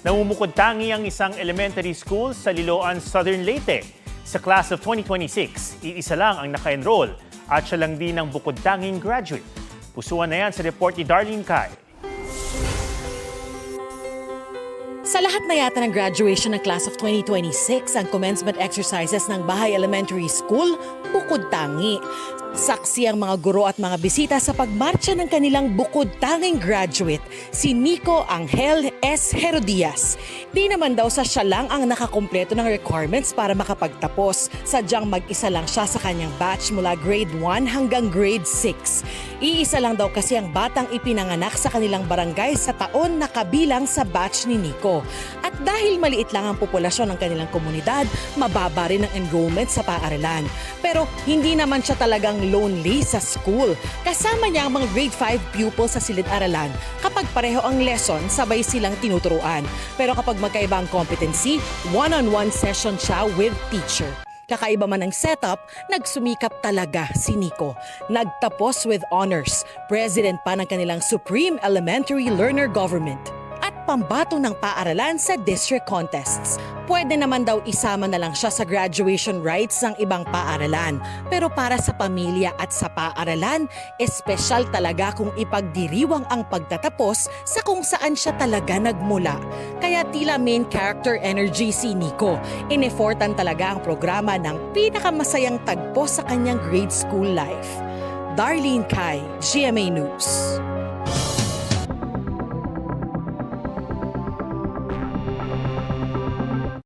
Namumukod tangi ang isang elementary school sa Liloan, Southern Leyte. Sa class of 2026, iisa lang ang naka-enroll at siya lang din ang bukod tanging graduate. Pusuan na yan sa report ni Darlene Kai. Sa lahat na yata ng graduation ng class of 2026, ang commencement exercises ng Bahay Elementary School, bukod tangi. Saksi ang mga guro at mga bisita sa pagmarcha ng kanilang bukod tanging graduate, si Nico Angel S. Herodias. Di naman daw sa siya lang ang nakakumpleto ng requirements para makapagtapos. Sadyang mag-isa lang siya sa kanyang batch mula grade 1 hanggang grade 6. Iisa lang daw kasi ang batang ipinanganak sa kanilang barangay sa taon na kabilang sa batch ni Nico. At dahil maliit lang ang populasyon ng kanilang komunidad, mababa rin ang enrollment sa paaralan. Pero hindi naman siya talagang lonely sa school. Kasama niya ang mga grade 5 pupils sa silid-aralan. Kapag pareho ang lesson, sabay silang tinuturuan. Pero kapag magkaiba ang competency, one-on-one session siya with teacher. Kakaiba man ang setup, nagsumikap talaga si Nico. Nagtapos with honors, president pa ng kanilang Supreme Elementary Learner Government at pambato ng paaralan sa district contests. Pwede naman daw isama na lang siya sa graduation rites ng ibang paaralan. Pero para sa pamilya at sa paaralan, espesyal talaga kung ipagdiriwang ang pagtatapos sa kung saan siya talaga nagmula. Kaya tila main character energy si Nico. Inefortan talaga ang programa ng pinakamasayang tagpo sa kanyang grade school life. Darlene Kai, GMA News.